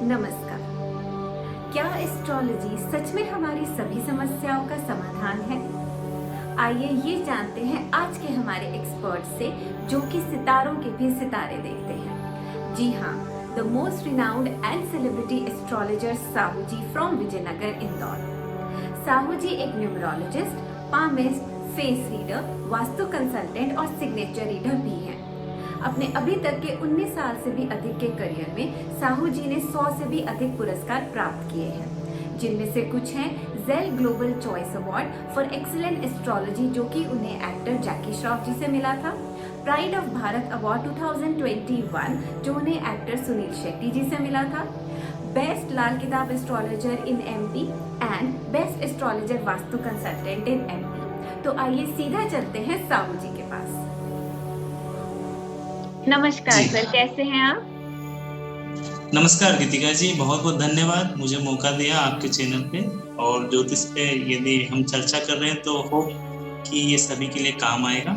नमस्कार। क्या एस्ट्रोलॉजी सच में हमारी सभी समस्याओं का समाधान है? आइए ये जानते हैं आज के हमारे एक्सपर्ट से, जो कि सितारों के भी सितारे देखते हैं। जी हाँ, the most renowned and celebrity astrologer Sahu ji from Vijaynagar, Indore. Sahu ji एक numerologist, palmist, face reader, vastu consultant और सिग्नेचर रीडर भी हैं। अपने अभी तक के 19 साल से भी अधिक के करियर में साहू जी ने 100 से भी अधिक पुरस्कार प्राप्त किए हैं, जिनमें से कुछ हैं जेल global choice award for excellent astrology, जो कि उन्हें एक्टर जैकी श्रॉफ जी से मिला था। प्राइड ऑफ भारत अवार्ड 2021, जो उन्हें एक्टर सुनील शेट्टी जी से मिला था। बेस्ट लाल किताब astrologer in MP and best astrologer vastu consultant in MP. तो आइए सीधा चलते हैं साहू जी के पास। नमस्कार सर, कैसे हैं आप? नमस्कार गीतिका जी, बहुत बहुत धन्यवाद मुझे मौका दिया आपके चैनल पे। और ज्योतिष पे यदि हम चर्चा कर रहे हैं तो होप कि ये सभी के लिए काम आएगा।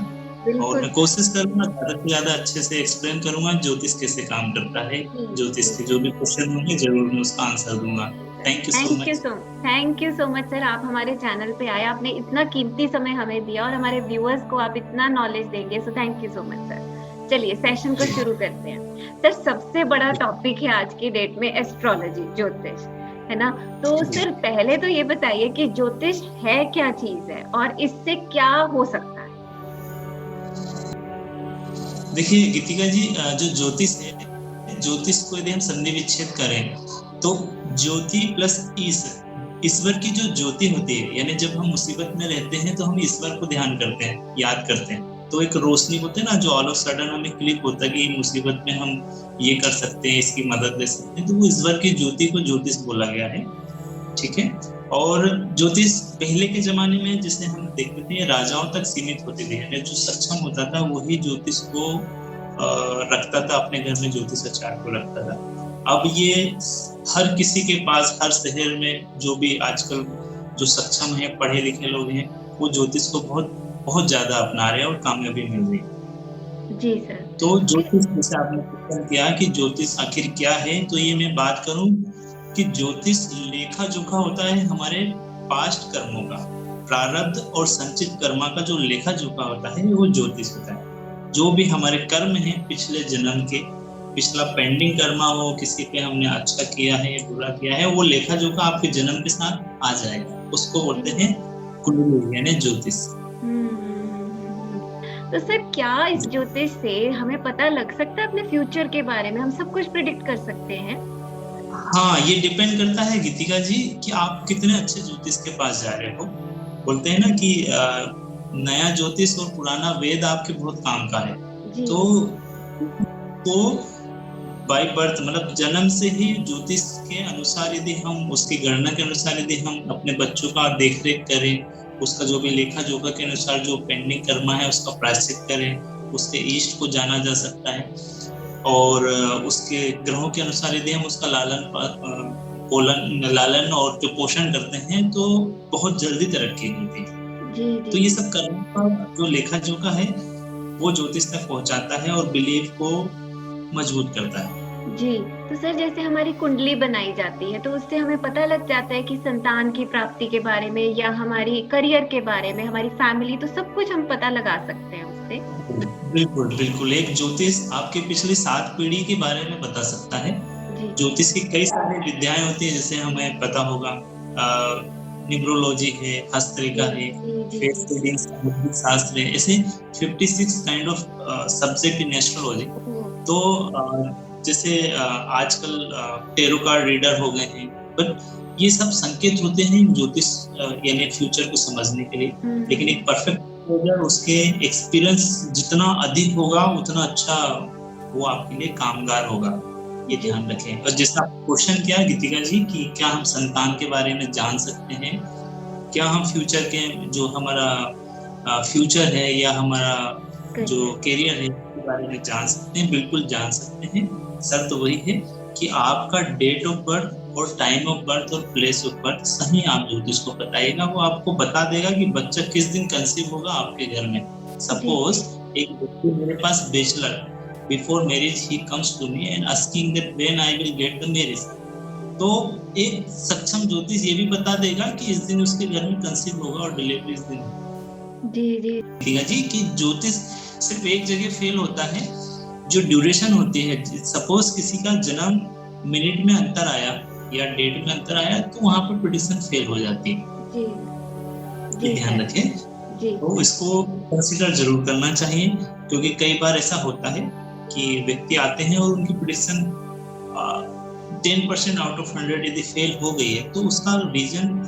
और मैं कोशिश करूंगा ज्यादा से ज्यादा अच्छे से एक्सप्लेन करूंगा ज्योतिष कैसे काम करता है। ज्योतिष के जो भी क्वेश्चन होंगे जरूर मैं उसका आंसर दूंगा। Thank you so much sir, आप हमारे चैनल पे आए, आपने इतना कीमती समय हमें दिया और हमारे व्यूअर्स को आप इतना नॉलेज देंगे, so thank you so much sir. चलिए सेशन को शुरू करते हैं। सर, सबसे बड़ा टॉपिक है आज की डेट में एस्ट्रोलॉजी, ज्योतिष, है ना? तो सर पहले तो ये बताइए कि ज्योतिष है क्या चीज है और इससे क्या हो सकता है? देखिए गीतिका जी, जो ज्योतिष है, ज्योतिष को यदि हम संधि विच्छेद करें तो ज्योति प्लस ईश्वर की जो ज्योति होती है, यानी जब हम मुसीबत में रहते हैं तो हम ईश्वर को ध्यान करते हैं, याद करते हैं, तो एक रोशनी होती है ना, जो ऑल ऑफ सडन हमें क्लिक होता है कि मुसीबत में हम ये कर सकते हैं, इसकी मदद ले सकते हैं, तो वो ईश्वर की ज्योति को ज्योतिष बोला गया है। ठीक है। और ज्योतिष पहले के जमाने में जिसे हम देखते थे राजाओं तक सीमित होती थी, यानी जो सक्षम होता था वही ज्योतिष को रखता था, अपने घर में ज्योतिष आचार्य को रखता था। अब ये हर किसी के पास, हर शहर में जो भी आजकल जो सक्षम है, पढ़े लिखे लोग हैं, वो ज्योतिष को बहुत बहुत ज्यादा अपना रहे हैं और कामयाबी मिल रही है। जी सर। तो ज्योतिष, जैसे आपने क्वेश्चन किया कि ज्योतिष आखिर क्या है, तो ये मैं बात करूं कि ज्योतिष लेखा जोखा होता है हमारे पास्ट कर्मों का, प्रारब्ध और संचित कर्मा का जो लेखा जोखा होता है वो ज्योतिष होता है। जो भी हमारे कर्म है पिछले जन्म के, पिछला पेंडिंग कर्मा हो, किसी पे हमने अच्छा किया है बुरा किया है, वो लेखा जोखा आपके जन्म के साथ आ जाएगा, उसको बोलते हैं कुंडली यानी ज्योतिष। तो सर क्या इस ज्योतिष से हमें पता लग सकता है अपने फ्यूचर के बारे में? हम सब कुछ प्रेडिक्ट कर सकते हैं? हाँ, ये डिपेंड करता है गीतिका जी कि आप कितने अच्छे ज्योतिष के पास जा रहे हो। बोलते हैं ना कि नया ज्योतिष और पुराना वेद आपके बहुत काम का है। तो बाय बर्थ, मतलब जन्म से ही ज्योतिष के अनुसार यदि हम, उसकी गणना के अनुसार यदि हम अपने बच्चों का देख रेख करें, उसका जो भी लेखा जोखा के अनुसार जो पेंडिंग कर्मा है उसका प्रायश्चित करें, उसके इष्ट को जाना जा सकता है, और उसके ग्रहों के अनुसार यदि हम उसका लालन और जो पोषण करते हैं तो बहुत जल्दी तरक्की मिलती है। तो ये सब कर्मों का जो लेखा जोखा है वो ज्योतिष तक पहुंचाता है और बिलीफ को मजबूत करता है। जी, तो सर जैसे हमारी कुंडली बनाई जाती है तो उससे हमें पता लग जाता है कि संतान की प्राप्ति के बारे में या हमारी करियर के बारे में, हमारी फैमिली, तो सब कुछ हम पता लगा सकते हैं उससे। बिल्कुल बिल्कुल, एक ज्योतिष आपके पिछली 7 पीढ़ी के बारे में बता सकता है। ज्योतिष की कई सारी विद्याएं होती है, जैसे हमें पता होगा न्यूमरोलॉजी है, हस्तरेखा है, फेस रीडिंग, शास्त्र है, ऐसे 56 kind of subject in astrology. तो जैसे आजकल टेरो कार्ड रीडर हो गए हैं, बट ये सब संकेत होते हैं ज्योतिष यानी फ्यूचर को समझने के लिए। लेकिन एक परफेक्ट उसके एक्सपीरियंस जितना अधिक होगा उतना अच्छा वो आपके लिए कामगार होगा, ये ध्यान रखें। और जैसा क्वेश्चन किया गीतिका जी कि क्या हम संतान के बारे में जान सकते हैं, क्या हम फ्यूचर के जो हमारा फ्यूचर है या हमारा जो करियर है उसके बारे में जान सकते हैं? बिल्कुल जान सकते हैं। शर्त तो वही है कि आपका डेट ऑफ बर्थ और टाइम ऑफ बर्थ और प्लेस ऑफ बर्थ सही आप ज्योतिष को बताइएगा, वो आपको बता देगा कि बच्चा किस दिन कंसीव होगा आपके घर में। सपोज एक व्यक्ति मेरे पास bachelor, before marriage he comes to me and asking that when I will get the marriage, तो एक सक्षम ज्योतिष ये भी बता देगा कि इस दिन उसके घर में कंसीव होगा और डिलीवरी इस दिन जी जी कि ज्योतिष सिर्फ एक जगह फेल होता है, जो ड्यूरेशन होती है। सपोज किसी का जन्म मिनट में अंतर आया या डेट में अंतर आया तो वहां पर प्रेडिक्शन फेल हो जाती है। जी ध्यान रखें जी। तो इसको कंसीडर जरूर करना चाहिए, क्योंकि कई बार ऐसा होता है कि व्यक्ति आते हैं और उनकी प्रेडिक्शन 10% आउट ऑफ 100 यदि फेल हो गई है तो उसका रीजन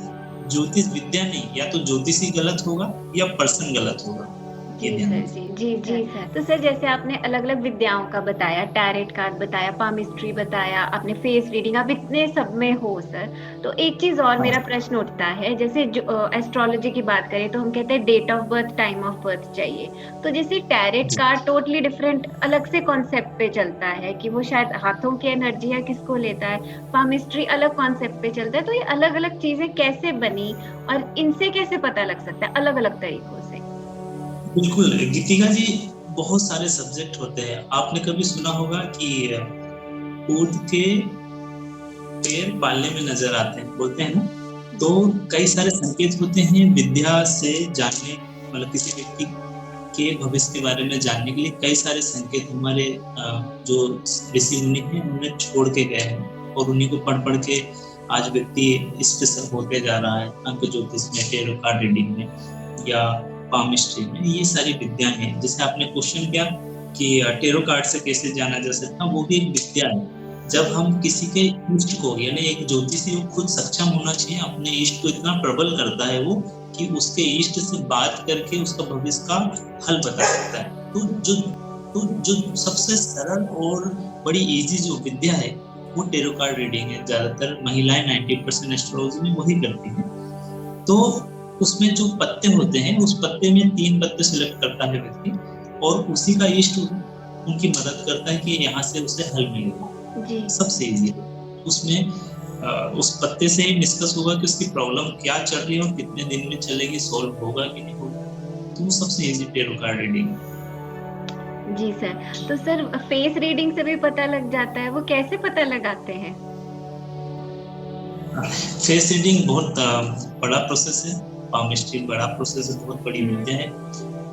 ज्योतिष विद्या नहीं, या तो ज्योतिष ही गलत होगा या पर्सन गलत होगा। जी सर जी सर। तो सर जैसे आपने अलग अलग विद्याओं का बताया, टैरेट कार्ड बताया, पामिस्ट्री बताया, आपने फेस रीडिंग, आप इतने सब में हो सर, तो एक चीज और मेरा प्रश्न उठता है, जैसे एस्ट्रोलॉजी की बात करें तो हम कहते हैं date of birth, time of birth चाहिए, तो जैसे टैरेट कार्ड टोटली डिफरेंट अलग से कॉन्सेप्ट पे चलता है कि वो शायद हाथों की एनर्जी है किसको लेता है, पामिस्ट्री अलग कॉन्सेप्ट पे चलता है, तो ये अलग अलग चीजें कैसे बनी और इनसे कैसे पता लग सकता है अलग अलग तरीकों से? बिल्कुल गीतिका जी, बहुत सारे सब्जेक्ट होते हैं। आपने कभी सुना होगा कि ऊंट के पैर पालने में नजर आते हैं, बोलते हैं ना, तो कई सारे संकेत होते हैं विद्या से जानने, मतलब किसी व्यक्ति के भविष्य के बारे में जानने के लिए कई सारे संकेत हमारे जो ऋषि मुनि हैं उन्होंने छोड़ के गए हैं, और उन्हीं को पढ़ पढ़ के आज व्यक्ति इस पे सब होते जा रहा है। अंक ज्योतिष में, टैरो कार्ड रीडिंग में या पामिस्ट्री में, ये सारी विद्या हैं। जैसे आपने क्वेश्चन किया कि टैरो कार्ड से कैसे जाना जा सकता, वो भी एक विद्या है। जब हम किसी के इष्ट को, यानी एक ज्योतिषी को खुद सक्षम होना चाहिए, अपने इष्ट को इतना प्रबल करता है वो कि उसके इष्ट से बात करके उसका भविष्य का हल बता सकता है। तो जो सबसे सरल और बड़ी इजी जो विद्या है वो टैरो कार्ड रीडिंग है। ज्यादातर महिलाएं 90% एस्ट्रोलॉजी में वही करती हैं। तो उसमें जो पत्ते होते हैं, उस पत्ते में 3 पत्ते सिलेक्ट करता है व्यक्ति, और उसी का इष्ट उनकी मदद करता है कि यहाँ से उसे हल मिलेगा। सबसे इजी उसमें उस पत्ते से ही डिस्कस होगा कि उसकी प्रॉब्लम क्या चल रही है और कितने दिन में चलेगी, सॉल्व होगा कि नहीं होगा। तो वो सबसे इजी टैरो कार्ड रीडिंग। जी सर। तो सर फेस रीडिंग से भी पता लग जाता है, वो कैसे पता लगाते हैं? फेस रीडिंग बहुत बड़ा प्रोसेस है, पामिस्ट्री बड़ा प्रोसेस है, बहुत बड़ी विद्या है,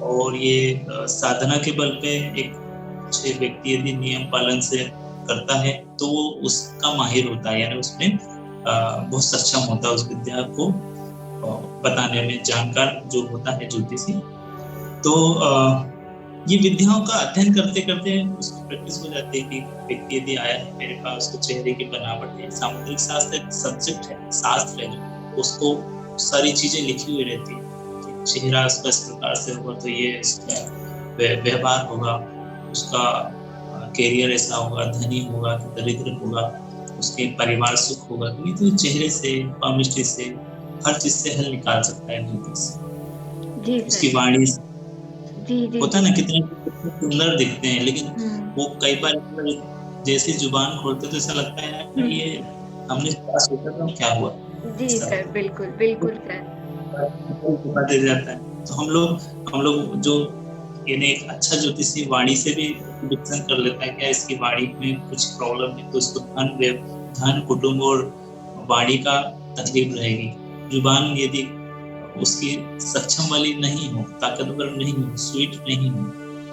और ये साधना के बल पे एक अच्छे व्यक्ति यदि नियम पालन से करता है तो वो उसका माहिर होता है, यानी उसमें बहुत सक्षम होता है उस विद्या को बताने में, जानकार जो होता है ज्योतिषी। तो ये विद्याओं का अध्ययन करते करते उसकी प्रैक्टिस हो जाती है कि व्यक्ति यदि आया है मेरे पास, उसको चेहरे की बनावट है, सामुद्रिक शास्त्र एक सब्जेक्ट है, शास्त्र है, जो उसको सारी चीजें लिखी हुई रहती है। चेहरा उसका इस प्रकार से होगा तो ये उसका व्यवहार होगा, उसका कैरियर ऐसा होगा, धनी होगा कि दरिद्र होगा, उसके परिवार सुख होगा कि नहीं, तो चेहरे से, पामिस्ट्री से, हर चीज से हल निकाल सकता है ज्योतिष। उसकी वाणी जी होता है ना, कितने सुंदर दिखते हैं, लेकिन वो कई बार जैसी जुबान खोलते तो ऐसा लगता है ये हमने सोचा था क्या हुआ। जी सर, बिल्कुल बिल्कुल सर। दे जाता है। तो हम लोग जो यानी एक अच्छा ज्योतिषी वाणी से भी प्रेडिक्शन कर लेता है, क्या इसकी वाणी में कुछ प्रॉब्लम है तो इसको धन कुटुंब और वाणी का तकलीफ रहेगी। जुबान यदि उसकी सक्षम वाली नहीं हो, ताकतवर नहीं हो, स्वीट नहीं हो,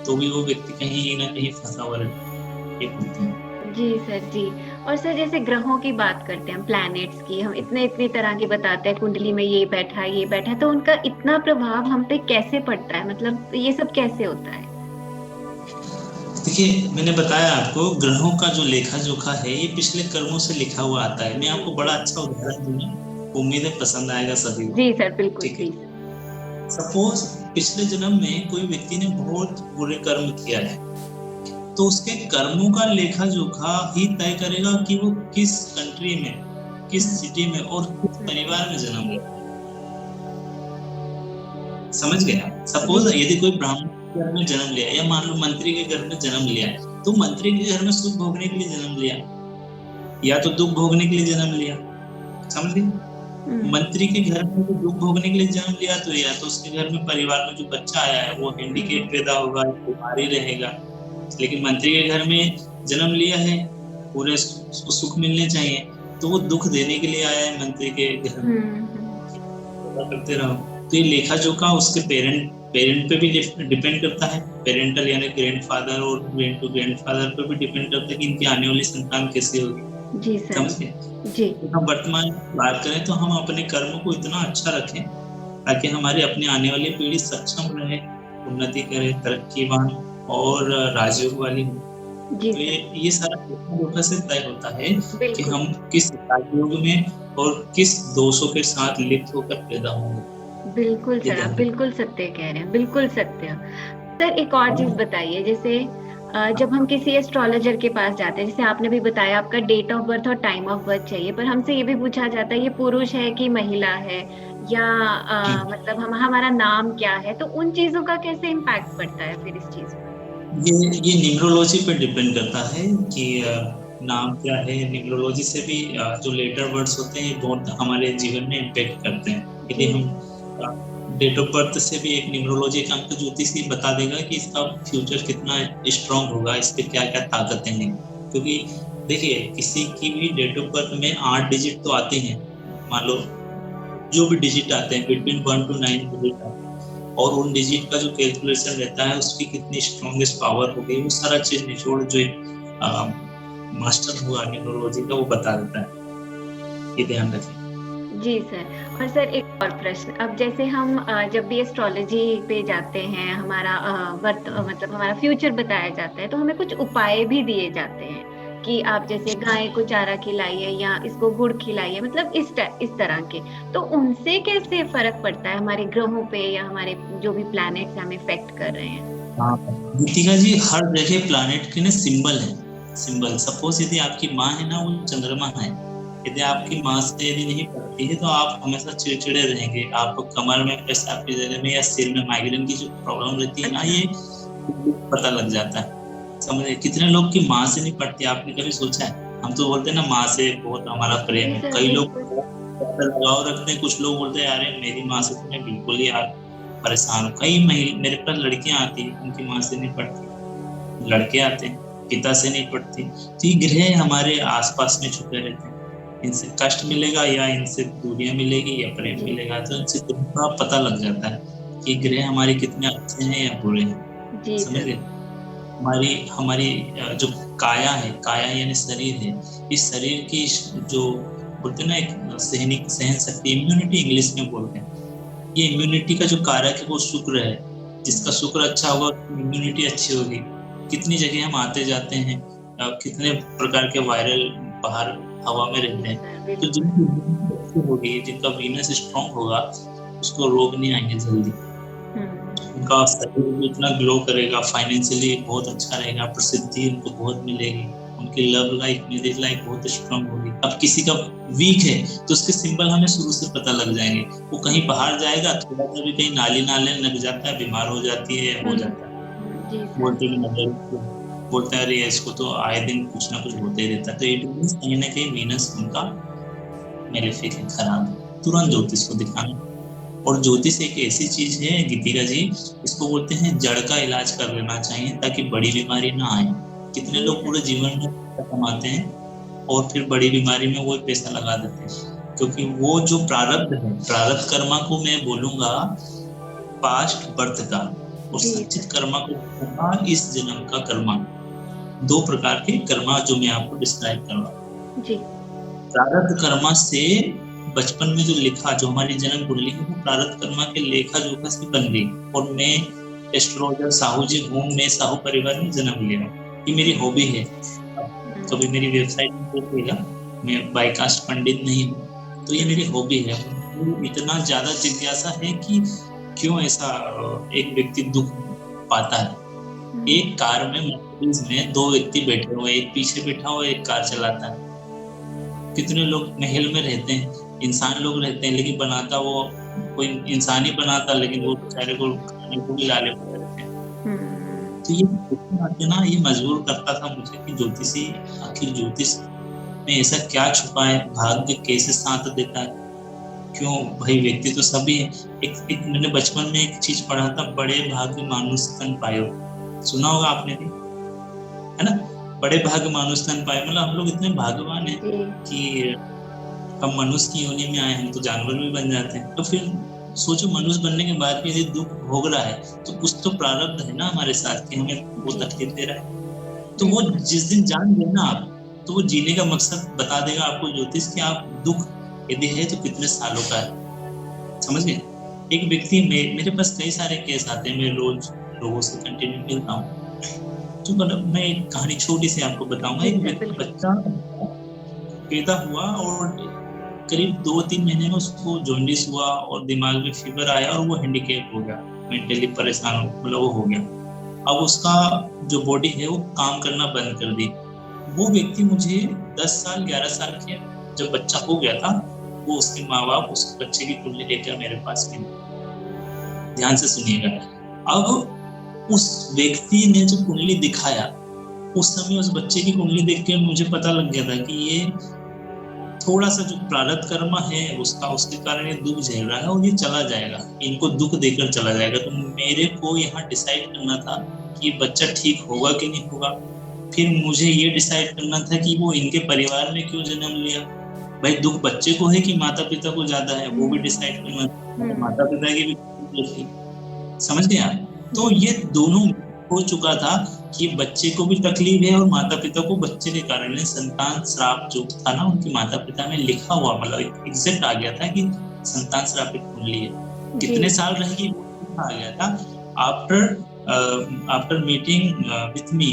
तो भी वो व्यक्ति कहीं ना कहीं फंसा हुआ रहता है। जी सर जी। और सर जैसे ग्रहों की बात करते हैं, प्लैनेट्स की, हम इतनी तरह की बताते हैं, कुंडली में ये बैठा, तो उनका इतना प्रभाव हम पे कैसे पड़ता है, मतलब ये सब कैसे होता है? देखिए, मैंने बताया आपको ग्रहों का जो लेखा जोखा है ये पिछले कर्मों से लिखा हुआ आता है। मैं आपको बड़ा अच्छा उदाहरण दूंगा, उम्मीद है पसंद आएगा सभी को। जी सर, बिल्कुल। ठीक है, सपोज पिछले जन्म में कोई व्यक्ति ने बहुत बुरे कर्म किया है, तो उसके कर्मों का लेखा जोखा ही तय करेगा कि वो किस कंट्री में, किस सिटी में और किस परिवार में जन्म लेगा। समझ गया? सपोज यदि कोई ब्राह्मण के घर में जन्म लिया, या मान लो मंत्री के घर में जन्म लिया, तो मंत्री के घर में सुख भोगने के लिए जन्म लिया या तो दुख भोगने के लिए जन्म लिया। समझ गए? मंत्री के घर में जो दुख भोगने के लिए जन्म लिया, तो या तो उसके घर में परिवार में जो बच्चा आया है वो हैंडीकेप पैदा होगा, बीमारी रहेगा। लेकिन मंत्री के घर में जन्म लिया है, पूरे उसको सुख मिलने चाहिए, तो वो दुख देने के लिए आया है मंत्री के घर में, करते रहो। तो ये लेखा जोखा उसके पेरेंट पे भी डिपेंड करता है, पेरेंटल यानी ग्रैंडफादर और ग्रैंड टू ग्रैंडफादर पे भी डिपेंड करता है कि इनकी आने वाली संतान कैसी होगी। जी सर। समझ गए? जी। तो हम वर्तमान बात करें तो हम अपने कर्म को इतना अच्छा रखें ताकि हमारी अपनी आने वाली पीढ़ी सक्षम रहे, उन्नति करे, तरक्कीवान और राजयोग वाली हो। जी तो सर। ये सारा लेखा से तय होता है कि बिल्कुल। हम किस राजयोग में और किस दोषों के साथ लिप्त होकर पैदा होंगे। बिल्कुल ये सर, आप ध्यान बिल्कुल सत्य कह रहे हैं, बिल्कुल सत्य। सर एक और चीज बताइए, जैसे जब हम किसी एस्ट्रोलॉजर के पास जाते हैं, जैसे आपने भी बताया आपका डेट ऑफ बर्थ और टाइम ऑफ बर्थ चाहिए, पर हमसे ये भी पूछा जाता है ये पुरुष है कि महिला है, या मतलब हमारा नाम क्या है, तो उन चीजों का कैसे इम्पैक्ट पड़ता है फिर इस चीज पर? ये न्यूमरोलॉजी पे डिपेंड करता है कि नाम क्या है। न्यूमरोलॉजी से भी जो लेटर वर्ड्स होते हैं बहुत हमारे जीवन में इम्पैक्ट करते हैं। यदि हम डेट ऑफ बर्थ से भी एक न्यूमरोलॉजी का अंक ज्योतिष ही बता देगा कि इसका फ्यूचर कितना स्ट्रांग होगा, इस पे क्या क्या ताकतें हैं। क्योंकि देखिए किसी की भी डेट ऑफ बर्थ में 8 डिजिट तो आते हैं, मान लो जो भी डिजिट आते हैं बिटवीन 1 to 9 डिजिट आते हैं, और उन डिजिट का जो कैलकुलेशन रहता है उसकी कितनी स्ट्रॉन्गेस्ट पावर हो गई, वो सारा चीज निचोड़ जो मास्टर हुआ न्यूमरोलॉजी का वो बता देता है। ये ध्यान रखें। जी सर। और सर एक और प्रश्न, अब जैसे हम जब भी एस्ट्रोलॉजी पे जाते हैं, हमारा मतलब हमारा फ्यूचर बताया जाता है, तो हमें कुछ उपाय भी दिए जाते हैं कि आप जैसे गाय को चारा खिलाइए या इसको गुड़ खिलाइए, मतलब इस तरह के। तो उनसे कैसे फर्क पड़ता है हमारे ग्रहों पे या हमारे जो भी प्लैनेट्स हमें इफेक्ट कर रहे हैं? हाँ गीतिका जी, हर जगह प्लैनेट के ना सिंबल है। सिंबल सपोज यदि आपकी माँ है ना वो चंद्रमा है, यदि आपकी माँ से यदि नहीं पड़ती है तो आप हमेशा चिड़चिड़े रहेंगे, आपको कमर में, पेशाब की जगह में या सिर में माइग्रेन की जो प्रॉब्लम रहती है ना, ये पता लग जाता है। समझे? कितने लोग की माँ से नहीं पड़ती, आपने कभी सोचा है? हम तो बोलते हैं ना माँ से बहुत हमारा प्रेम है, कई लोग लगाव रखते हैं, कुछ लोग बोलते हैं अरे मेरी माँ से तो मैं बिल्कुल ही यार परेशान हूँ। कई मेरे पास लड़कियां आती है उनकी माँ से नहीं पड़ती, लड़के आते हैं पिता से नहीं पड़ती। तो ये ग्रह हमारे आसपास में छुपे रहते हैं, इनसे कष्ट मिलेगा या इनसे दूरियां मिलेगी या प्रेम मिलेगा, तो इनसे थोड़ा पता लग जाता है कि ग्रह हमारे कितने अच्छे हैं या बुरे हैं। समझ गए? हमारी जो काया है, काया यानी शरीर है, इस शरीर की जो बोलते हैं ना एक सहन शक्ति, इम्यूनिटी इंग्लिश में बोलते हैं, ये इम्यूनिटी का जो कारक है वो शुक्र है। जिसका शुक्र अच्छा होगा इम्यूनिटी अच्छी होगी। कितनी जगह हम आते जाते हैं, कितने प्रकार के वायरल बाहर हवा में रहते हैं, तो जिनकी इम्यूनिटी अच्छी होगी, जिनका वीनस स्ट्रांग होगा, उसको रोग नहीं आएंगे जल्दी। उनका शरीर भी इतना ग्लो करेगा, फाइनेंशियली बहुत अच्छा रहेगा, प्रसिद्धि उनको बहुत मिलेगी, उनकी लव लाइफ, मैरिज लाइफ बहुत स्ट्रांग होगी। अब किसी का वीक है तो उसके सिंबल हमें शुरू से पता लग जाएंगे। वो कहीं बाहर जाएगा, थोड़ा सा भी कहीं नाले लग जाता है, बीमार हो जाती है, हो जाता है, बोलते हैं अरे इसको तो आए दिन कुछ ना कुछ होते ही रहता है। तो इट मींस कहीं ना कहीं वीनस उनका मेलेफिक है, खराब है। तुरंत ज्योतिष को दिखाना। और ज्योतिष एक ऐसी चीज है गीतिका जी, इसको बोलते हैं जड़ का इलाज कर लेना चाहिए ताकि बड़ी बीमारी ना आए। कितने लोग पूरे जीवन में पैसा कमाते हैं और फिर बड़ी बीमारी में वो पैसा लगा देते हैं, क्योंकि वो जो प्रारब्ध है, प्रारब्ध कर्मा को मैं बोलूंगा पास्ट बर्थ का, और संचित कर्मा को बोलूंगा इस जन्म का कर्मा। 2 प्रकार के कर्मा जो मैं आपको डिस्क्राइब करूंगा जी। प्रारब्ध कर्मा से बचपन में जो लिखा, जो हमारी जन्म कुंडली है, वो प्रारब्ध कर्मा के लेखा जोखा से बन गई। और मैं एस्ट्रोलॉजर साहू जी हूँ, मैं साहू परिवार में जन्म लिया, ये मेरी हॉबी है। कभी मेरी वेबसाइट में देखिएगा, मैं बायकास्ट पंडित नहीं हूँ, तो ये मेरी हॉबी है। इतना ज्यादा जिज्ञासा है कि क्यों ऐसा एक व्यक्ति दुख पाता है। एक कार में मर्सिडीज में 2 व्यक्ति बैठे हुए, एक पीछे बैठा हुआ, एक कार चलाता है। कितने लोग महल में रहते हैं, इंसान लोग रहते हैं, लेकिन बनाता वो कोई इंसान ही बनाता, लेकिन वो बेचारे को खाने को भी लाले पड़े रहते हैं। तो ये ना, ये मजबूर करता था मुझे कि ज्योतिषी, आखिर ज्योतिष में ऐसा क्या छुपा है, भाग्य कैसे साथ देता है, क्यों भाई व्यक्ति तो सभी है। एक मैंने बचपन में एक चीज पढ़ा था, बड़े भाग्य मानुष तन पायो, सुना होगा आपने भी, है ना? बड़े भाग्य मानुष तन पाए, मतलब हम लोग इतने भाग्यवान हैं कि हम मनुष्य की योनि में आए, हम तो जानवर भी बन जाते हैं। तो फिर सोचो, मनुष्य बनने के बाद भी यदि दुख भोग रहा है तो कुछ तो प्रारब्ध है ना हमारे साथ कि हमें वो तकलीफ दे रहा है। तो वो जिस दिन जान गए ना आप, तो वो जीने का मकसद बता देगा आपको ज्योतिष कि आप दुख यदि है तो कितने सालों का है। समझ गए? एक व्यक्ति मेरे पास कई सारे केस आते हैं, मैं रोज लोगों से कंटिन्यू मिलता हूँ। तो मतलब मैं एक कहानी छोटी सी आपको बताऊंगा। एक बच्चा पैदा हुआ और करीब 2-3 महीने में उसको जॉन्डिस हुआ और दिमाग में फीवर आया और वो हैंडीकैप हो गया, मेंटली परेशान हो, मतलब वो हो गया। अब उसका जो बॉडी है वो काम करना बंद कर दी। वो व्यक्ति मुझे 10 साल 11 साल के जब बच्चा हो गया था, वो उसके माँ बाप उस बच्चे की कुंडली लेकर मेरे पास में, ध्यान से सुनिएगा। अब उस व्यक्ति ने जो कुंडली दिखाया, उस समय उस बच्चे की कुंडली देख के मुझे पता लग गया था कि ये थोड़ा सा जो प्रारब्ध कर्म है उसका, उसके कारण ये दुख झेल रहा है और ये चला जाएगा, इनको दुख देकर चला जाएगा। तो मेरे को यहाँ डिसाइड करना था कि ये बच्चा ठीक होगा कि नहीं होगा। फिर मुझे ये डिसाइड करना था कि वो इनके परिवार में क्यों जन्म लिया। भाई दुख बच्चे को है कि माता पिता को ज्यादा है, वो भी डिसाइड करना था। माता पिता की भी, समझ गए आप? तो ये दोनों हो चुका था कि बच्चे को भी तकलीफ है और माता पिता को बच्चे के कारण संतान श्राप जो था ना उनके माता पिता में लिखा हुआ, मतलब एग्जैक्ट आ गया था कि संतान श्रापित कुंडली है। कितने साल रहेगी वो आ गया था। आफ्टर मीटिंग विथ मी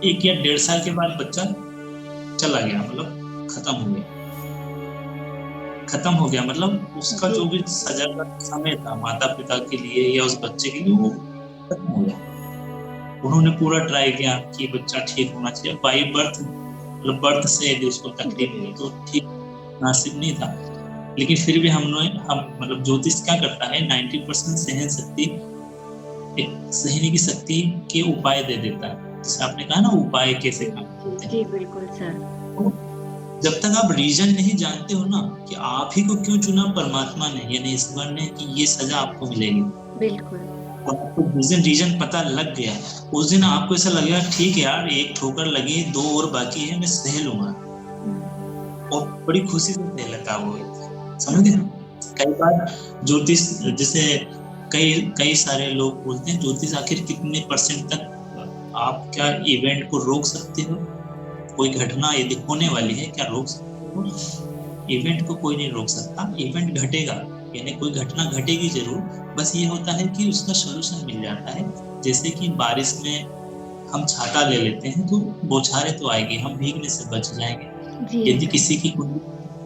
1 या 1.5 साल के बाद बच्चा चला गया, मतलब खत्म हो गया। मतलब उसका जो भी सजा का समय था माता पिता के लिए या उस बच्चे के लिए, वो खत्म हो गया। उन्होंने पूरा ट्राई किया कि बच्चा ठीक होना चाहिए। बाई बर्थ, मतलब बर्थ से यदि उसको तकलीफ हुई तो ठीक नासिब नहीं था, लेकिन फिर भी हम मतलब ज्योतिष क्या करता है, 90% सहन शक्ति, एक सहने की शक्ति के उपाय दे देता है। जैसे आपने कहा ना उपाय कैसे काम करते हैं। जी बिल्कुल सर। तो जब तक आप रीजन नहीं जानते हो ना कि आप ही को क्यों चुना परमात्मा ने यानी ईश्वर ने कि ये सजा आपको मिलेगी, बिल्कुल, और आपको जिस दिन रीजन पता लग गया उस दिन आपको ऐसा लगेगा ठीक है यार, एक ठोकर लगी, 2 और बाकी है, मैं सह लूंगा। और बड़ी खुशी से सह लेता वो, समझ गए? कई बार ज्योतिष, जैसे कई सारे लोग बोलते हैं ज्योतिष आखिर कितने % तक आप क्या इवेंट को रोक सकते हो, कोई घटना यदि होने वाली है क्या रोक सकते हो? इवेंट को कोई नहीं रोक सकता। इवेंट घटेगा, यानी कोई घटना घटेगी जरूर, बस ये होता है कि उसका सोल्यूशन मिल जाता है। जैसे कि बारिश में हम छाता ले लेते हैं तो बौछारें तो आएगी, हम भीगने से बच जाएंगे। यदि किसी की कुंडली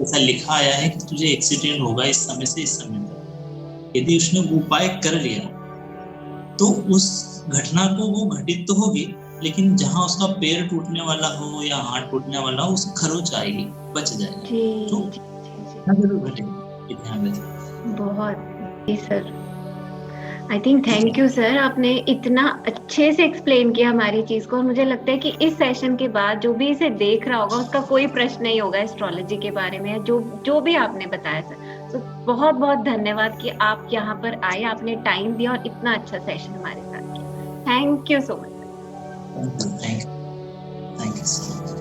ऐसा लिखा आया है कि तुझे एक्सीडेंट होगा इस समय से इस समय तक, यदि उसने वो उपाय कर लिया तो उस घटना को वो घटित तो होगी, लेकिन जहां उसका पैर टूटने वाला हो या हाथ टूटने वाला हो, उसको खरोच आएगी, बच जाएगा। तो जरूर घटेगा। बहुत जी sir. I think thank you sir, आपने इतना अच्छे से एक्सप्लेन किया हमारी चीज को। और मुझे लगता है कि इस सेशन के बाद जो भी इसे देख रहा होगा उसका कोई प्रश्न नहीं होगा एस्ट्रोलॉजी के बारे में, जो भी आपने बताया सर। तो बहुत बहुत धन्यवाद कि आप यहाँ पर आए, आपने टाइम दिया और इतना अच्छा सेशन हमारे साथ किया। Thank you so much. Thank you so much.